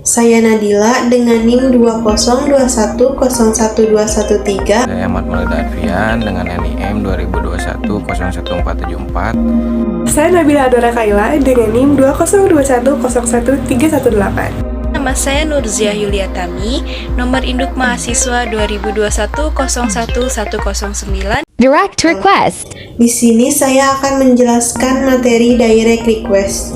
Saya Nadila dengan NIM 202101213. Saya Ahmad Maulida Advian dengan NIM 2021-01474. Saya Nabila Adora Kaila dengan NIM 202101318. Nama saya Nurzia Yuliatami, nomor induk mahasiswa 2021-01109. Direct request. Di sini saya akan menjelaskan materi direct request.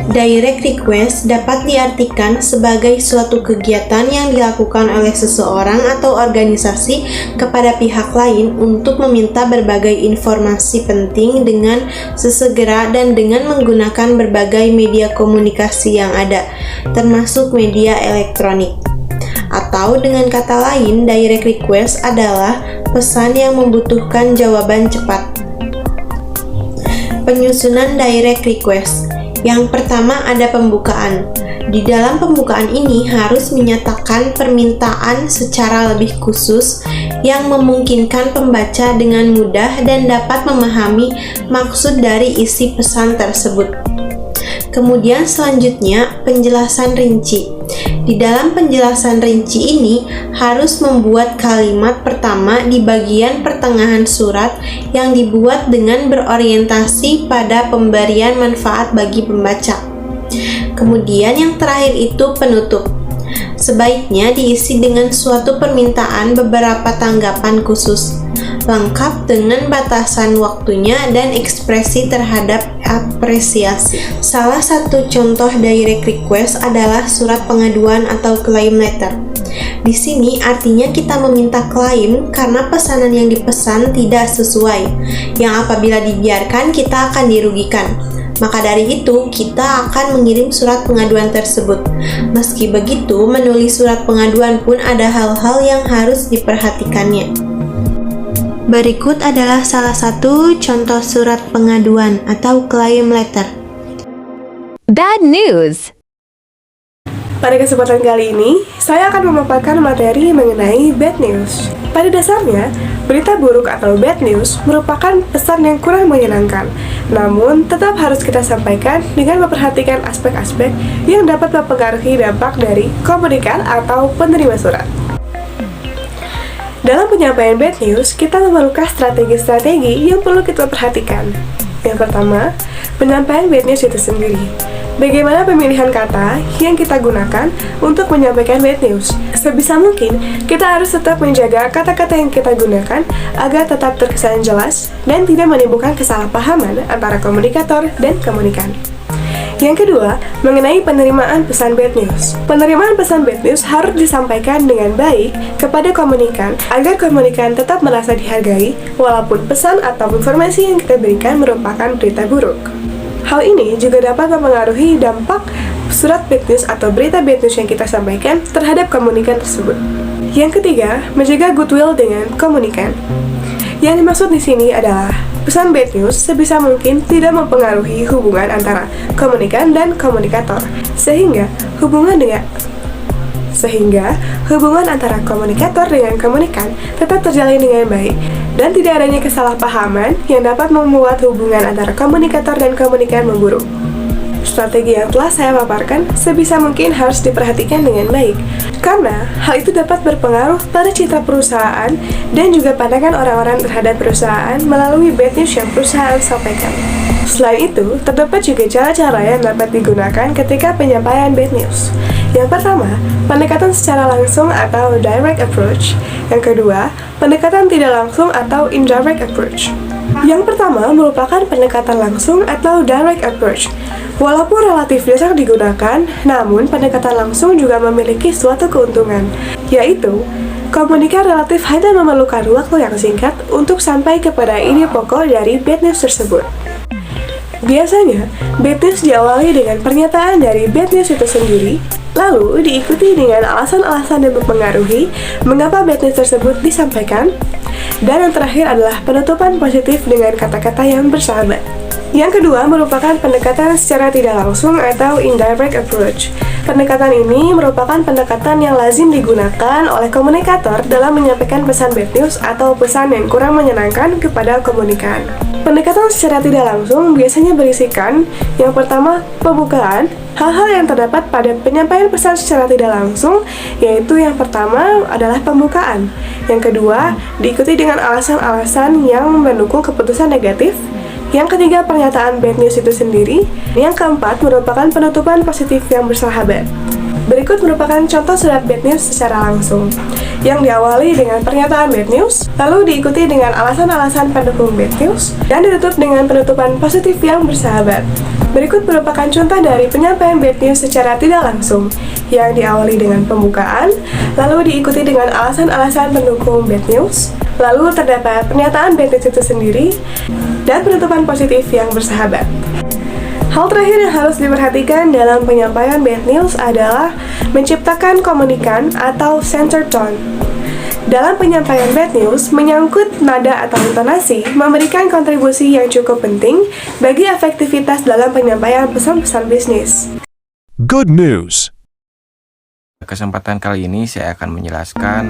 Direct request dapat diartikan sebagai suatu kegiatan yang dilakukan oleh seseorang atau organisasi kepada pihak lain untuk meminta berbagai informasi penting dengan sesegera dan dengan menggunakan berbagai media komunikasi yang ada, termasuk media elektronik. Atau dengan kata lain, direct request adalah pesan yang membutuhkan jawaban cepat. Penyusunan direct request. Yang pertama ada pembukaan. Di dalam pembukaan ini harus menyatakan permintaan secara lebih khusus yang memungkinkan pembaca dengan mudah dan dapat memahami maksud dari isi pesan tersebut. Kemudian selanjutnya penjelasan rinci. Di dalam penjelasan rinci ini harus membuat kalimat pertama di bagian pertengahan surat yang dibuat dengan berorientasi pada pemberian manfaat bagi pembaca. Kemudian yang terakhir itu penutup. Sebaiknya diisi dengan suatu permintaan beberapa tanggapan khusus, lengkap dengan batasan waktunya dan ekspresi terhadap apresiasi. Salah satu contoh direct request adalah surat pengaduan atau claim letter. Di sini artinya kita meminta klaim karena pesanan yang dipesan tidak sesuai, yang apabila dibiarkan kita akan dirugikan. Maka dari itu, kita akan mengirim surat pengaduan tersebut. Meski begitu, menulis surat pengaduan pun ada hal-hal yang harus diperhatikannya. Berikut adalah salah satu contoh surat pengaduan atau claim letter. Bad news. Pada kesempatan kali ini, saya akan memaparkan materi mengenai bad news. Pada dasarnya, berita buruk atau bad news merupakan pesan yang kurang menyenangkan. Namun, tetap harus kita sampaikan dengan memperhatikan aspek-aspek yang dapat mempengaruhi dampak dari komunikan atau penerima surat. Dalam penyampaian bad news, kita memerlukan strategi-strategi yang perlu kita perhatikan. Yang pertama, penyampaian bad news itu sendiri. Bagaimana pemilihan kata yang kita gunakan untuk menyampaikan bad news? Sebisa mungkin, kita harus tetap menjaga kata-kata yang kita gunakan agar tetap terkesan jelas dan tidak menimbulkan kesalahpahaman antara komunikator dan komunikan. Yang kedua, mengenai penerimaan pesan bad news. Penerimaan pesan bad news harus disampaikan dengan baik kepada komunikan agar komunikan tetap merasa dihargai walaupun pesan atau informasi yang kita berikan merupakan berita buruk. Hal ini juga dapat mempengaruhi dampak surat bad news atau berita bad news yang kita sampaikan terhadap komunikan tersebut. Yang ketiga, menjaga goodwill dengan komunikan. Yang dimaksud di sini adalah pesan bad news sebisa mungkin tidak mempengaruhi hubungan antara komunikan dan komunikator, sehingga hubungan antara komunikator dengan komunikan tetap terjalin dengan baik dan tidak adanya kesalahpahaman yang dapat membuat hubungan antara komunikator dan komunikan memburuk. Strategi yang telah saya paparkan sebisa mungkin harus diperhatikan dengan baik, karena hal itu dapat berpengaruh pada citra perusahaan dan juga pandangan orang-orang terhadap perusahaan melalui bad news yang perusahaan sampaikan. Selain itu, terdapat juga cara-cara yang dapat digunakan ketika penyampaian bad news. Yang pertama, pendekatan secara langsung atau direct approach. Yang kedua, pendekatan tidak langsung atau indirect approach. Yang pertama merupakan pendekatan langsung atau direct approach. Walaupun relatif jarang digunakan, namun pendekatan langsung juga memiliki suatu keuntungan, yaitu komunikan relatif hanya memerlukan waktu yang singkat untuk sampai kepada ide pokok dari bad news tersebut. Biasanya, bad news diawali dengan pernyataan dari bad news itu sendiri, lalu diikuti dengan alasan-alasan yang mempengaruhi mengapa bad news tersebut disampaikan, dan yang terakhir adalah penutupan positif dengan kata-kata yang bersahabat. Yang kedua merupakan pendekatan secara tidak langsung atau indirect approach. Pendekatan ini merupakan pendekatan yang lazim digunakan oleh komunikator dalam menyampaikan pesan bad news atau pesan yang kurang menyenangkan kepada komunikan. Pendekatan secara tidak langsung biasanya berisikan yang pertama, pembukaan, hal-hal yang terdapat pada penyampaian pesan secara tidak langsung, yaitu yang pertama adalah pembukaan. Yang kedua, diikuti dengan alasan-alasan yang mendukung keputusan negatif. Yang ketiga, pernyataan bad news itu sendiri. Yang keempat, merupakan penutupan positif yang bersahabat. Berikut merupakan contoh surat bad news secara langsung, yang diawali dengan pernyataan bad news, lalu diikuti dengan alasan-alasan pendukung bad news, dan ditutup dengan penutupan positif yang bersahabat. Berikut merupakan contoh dari penyampaian bad news secara tidak langsung, yang diawali dengan pembukaan, lalu diikuti dengan alasan-alasan pendukung bad news, lalu terdapat pernyataan bad news itu sendiri, dan penutupan positif yang bersahabat. Hal terakhir yang harus diperhatikan dalam penyampaian bad news adalah menciptakan komunikan atau center tone. Dalam penyampaian bad news, menyangkut nada atau intonasi memberikan kontribusi yang cukup penting bagi efektivitas dalam penyampaian pesan-pesan bisnis. Good news. Kesempatan kali ini saya akan menjelaskan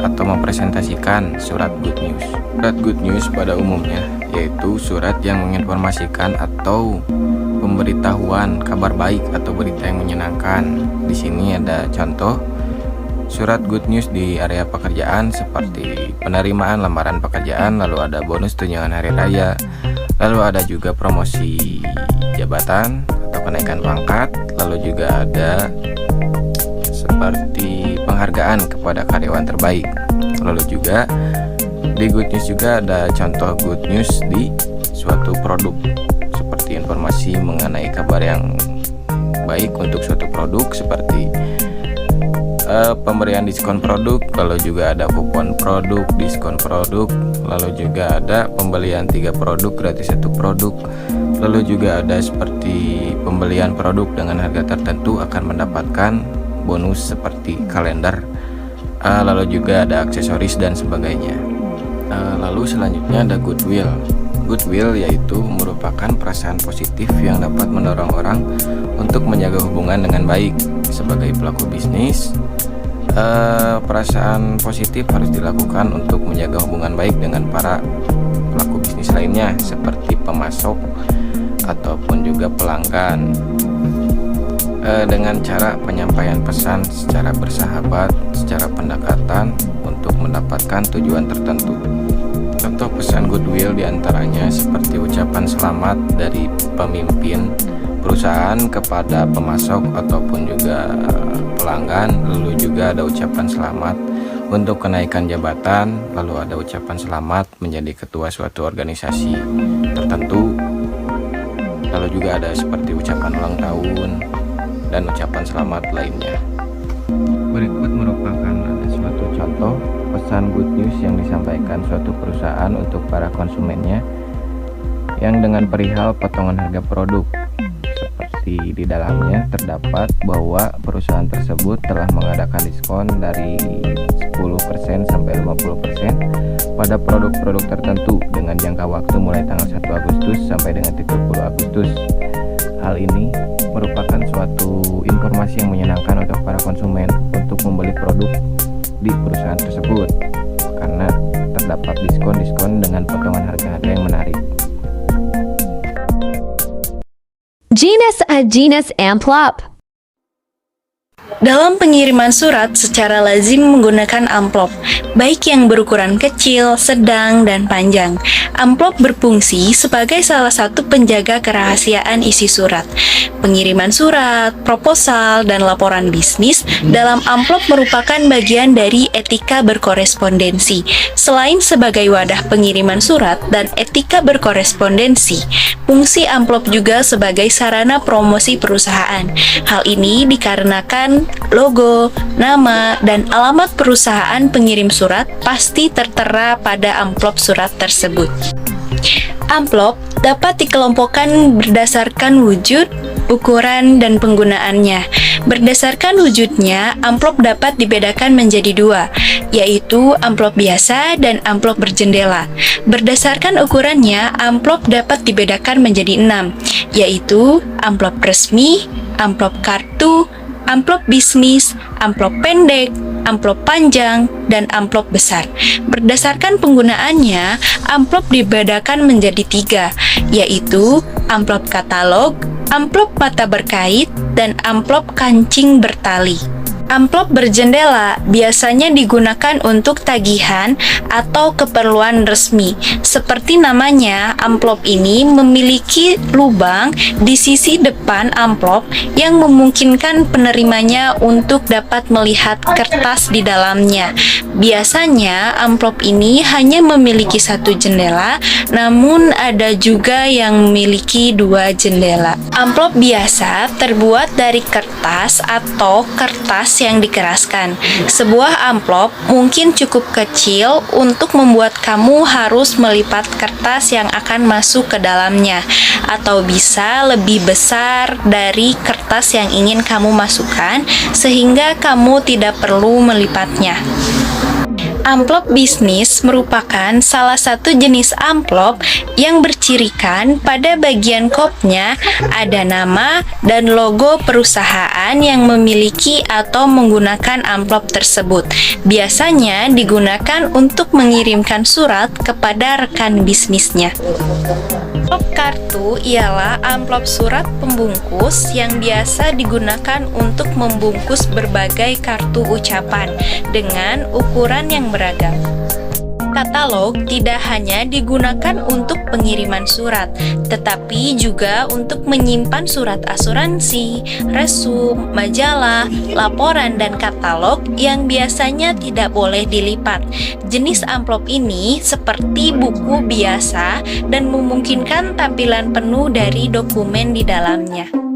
atau mempresentasikan surat good news. Surat good news pada umumnya yaitu surat yang menginformasikan atau pemberitahuan kabar baik atau berita yang menyenangkan. Di sini ada contoh surat good news di area pekerjaan seperti penerimaan lamaran pekerjaan, lalu ada bonus tunjangan hari raya, lalu ada juga promosi jabatan atau kenaikan pangkat, lalu juga ada seperti penghargaan kepada karyawan terbaik. Lalu juga di good news juga ada contoh good news di suatu produk seperti informasi mengenai kabar yang baik untuk suatu produk seperti pemberian diskon produk, lalu juga ada kupon produk, diskon produk, lalu juga ada pembelian 3 produk gratis 1 produk, lalu juga ada seperti pembelian produk dengan harga tertentu akan mendapatkan bonus seperti kalender, lalu juga ada aksesoris dan sebagainya. Lalu selanjutnya ada goodwill. Goodwill yaitu merupakan perasaan positif yang dapat mendorong orang untuk menjaga hubungan dengan baik. Sebagai pelaku bisnis, perasaan positif harus dilakukan untuk menjaga hubungan baik dengan para pelaku bisnis lainnya seperti pemasok ataupun juga pelanggan, dengan cara penyampaian pesan secara bersahabat, secara pendekatan untuk mendapatkan tujuan tertentu. Contoh pesan goodwill diantaranya seperti ucapan selamat dari pemimpin perusahaan kepada pemasok ataupun juga pelanggan, lalu juga ada ucapan selamat untuk kenaikan jabatan, lalu ada ucapan selamat menjadi ketua suatu organisasi tertentu, lalu juga ada seperti ucapan ulang tahun dan ucapan selamat lainnya. Berikut merupakan ada suatu contoh pesan good news yang disampaikan suatu perusahaan untuk para konsumennya yang dengan perihal potongan harga produk. Seperti di dalamnya terdapat bahwa perusahaan tersebut telah mengadakan diskon dari 10% sampai 50% pada produk-produk tertentu dengan jangka waktu mulai tanggal 1 Agustus sampai dengan 30 Agustus. Hal ini merupakan suatu informasi yang menyenangkan untuk para konsumen untuk membeli produk di perusahaan tersebut karena terdapat diskon-diskon dengan potongan harga-harga yang menarik. Genus Amplop. Dalam pengiriman surat secara lazim menggunakan amplop, baik yang berukuran kecil, sedang, dan panjang. Amplop berfungsi sebagai salah satu penjaga kerahasiaan isi surat. Pengiriman surat, proposal, dan laporan bisnis dalam amplop merupakan bagian dari etika berkorespondensi. Selain sebagai wadah pengiriman surat dan etika berkorespondensi, fungsi amplop juga sebagai sarana promosi perusahaan. Hal ini dikarenakan logo, nama, dan alamat perusahaan pengirim surat pasti tertera pada amplop surat tersebut. Amplop dapat dikelompokkan berdasarkan wujud, ukuran, dan penggunaannya. Berdasarkan wujudnya, amplop dapat dibedakan menjadi 2. yaitu amplop biasa dan amplop berjendela. Berdasarkan ukurannya, amplop dapat dibedakan menjadi 6, yaitu amplop resmi, amplop kartu, amplop bisnis, amplop pendek, amplop panjang, dan amplop besar. Berdasarkan penggunaannya, amplop dibedakan menjadi 3, yaitu amplop katalog, amplop mata berkait, dan amplop kancing bertali. Amplop berjendela biasanya digunakan untuk tagihan atau keperluan resmi. Seperti namanya, amplop ini memiliki lubang di sisi depan amplop yang memungkinkan penerimanya untuk dapat melihat kertas di dalamnya. Biasanya, amplop ini hanya memiliki 1 jendela, namun ada juga yang memiliki 2 jendela. Amplop biasa terbuat dari kertas atau kertas yang dikeraskan. Sebuah amplop mungkin cukup kecil untuk membuat kamu harus melipat kertas yang akan masuk ke dalamnya, atau bisa lebih besar dari kertas yang ingin kamu masukkan sehingga kamu tidak perlu melipatnya. Amplop bisnis merupakan salah satu jenis amplop yang bercirikan pada bagian kopnya ada nama dan logo perusahaan yang memiliki atau menggunakan amplop tersebut. Biasanya digunakan untuk mengirimkan surat kepada rekan bisnisnya. Amplop kartu ialah amplop surat pembungkus yang biasa digunakan untuk membungkus berbagai kartu ucapan dengan ukuran yang beragam. Katalog tidak hanya digunakan untuk pengiriman surat, tetapi juga untuk menyimpan surat asuransi, resum, majalah, laporan, dan katalog yang biasanya tidak boleh dilipat. Jenis amplop ini seperti buku biasa dan memungkinkan tampilan penuh dari dokumen di dalamnya.